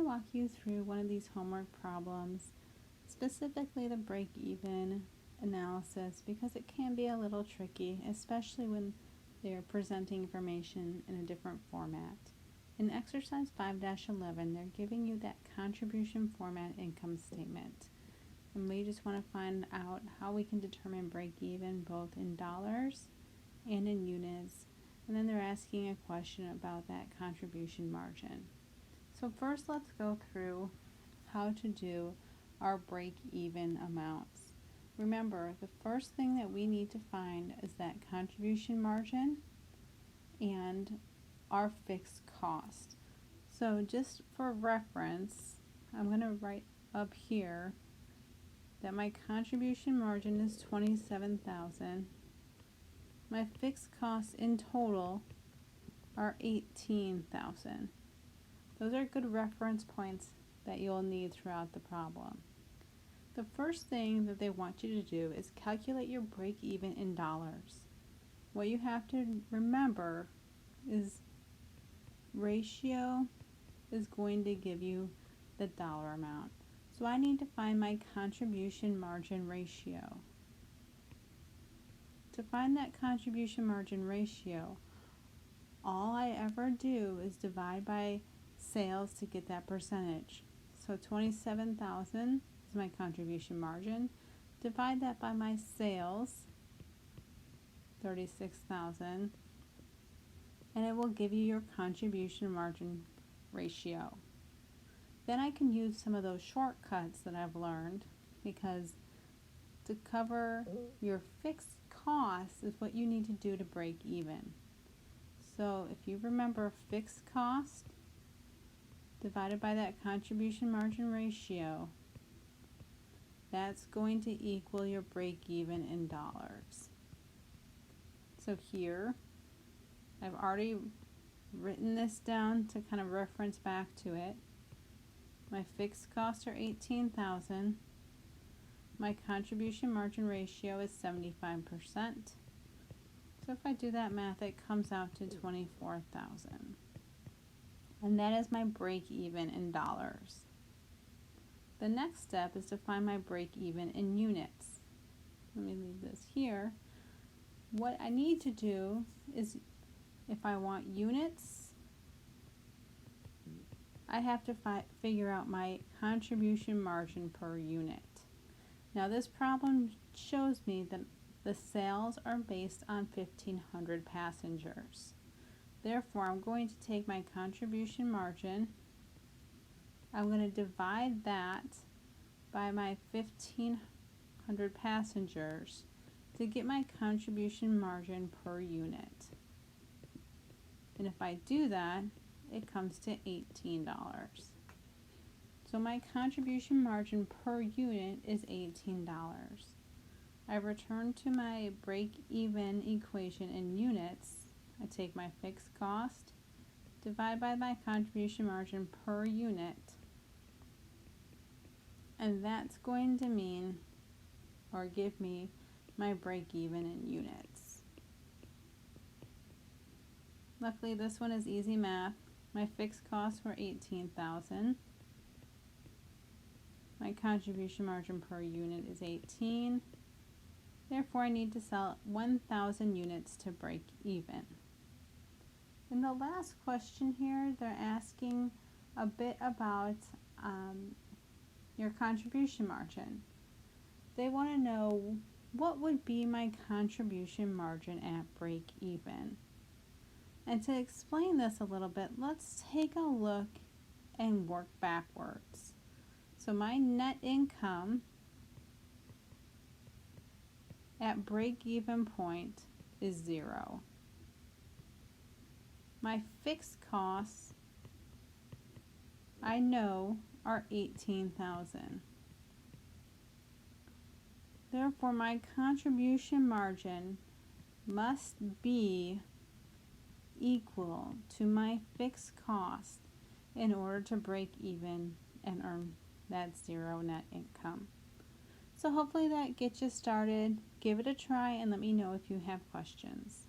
walk you through one of these homework problems, specifically the break-even analysis, because it can be a little tricky, especially when they're presenting information in a different format. In exercise 5-11, they're giving you that contribution format income statement. And we just want to find out how we can determine break-even both in dollars and in units. And then they're asking a question about that contribution margin. So first, let's go through how to do our break-even amounts. Remember, the first thing that we need to find is that contribution margin and our fixed cost. So just for reference, I'm going to write up here that my contribution margin is $27,000. My fixed costs in total are $18,000. Those are good reference points that you'll need throughout the problem. The first thing that they want you to do is calculate your break-even in dollars. What you have to remember is ratio is going to give you the dollar amount. So I need to find my contribution margin ratio. To find that contribution margin ratio, all I ever do is divide by sales to get that percentage. So 27,000 is my contribution margin. Divide that by my sales, 36,000, and it will give you your contribution margin ratio. Then I can use some of those shortcuts that I've learned, because to cover your fixed costs is what you need to do to break even. So if you remember fixed cost divided by that contribution margin ratio, that's going to equal your break even in dollars. So here, I've already written this down to kind of reference back to it. My fixed costs are $18,000. My contribution margin ratio is 75%. So if I do that math, it comes out to $24,000. And that is my break even in dollars. The next step is to find my break even in units. Let me leave this here. What I need to do is, if I want units, I have to figure out my contribution margin per unit. Now this problem shows me that the sales are based on 1,500 passengers. Therefore, I'm going to take my contribution margin, I'm going to divide that by my 1,500 passengers to get my contribution margin per unit. And if I do that, it comes to $18. So my contribution margin per unit is $18. I return to my break-even equation in units. I take my fixed cost, divide by my contribution margin per unit, and that's going to mean, or give me, my break-even in units. Luckily, this one is easy math. My fixed costs were $18,000. My contribution margin per unit is 18. Therefore, I need to sell 1,000 units to break even. In the last question here, they're asking a bit about your contribution margin. They want to know, what would be my contribution margin at break even? And to explain this a little bit, let's take a look and work backwards. So my net income at break-even point is 0. My fixed costs, I know, are $18,000. Therefore, my contribution margin must be equal to my fixed cost in order to break even and earn that 0 net income. So hopefully that gets you started. Give it a try and let me know if you have questions.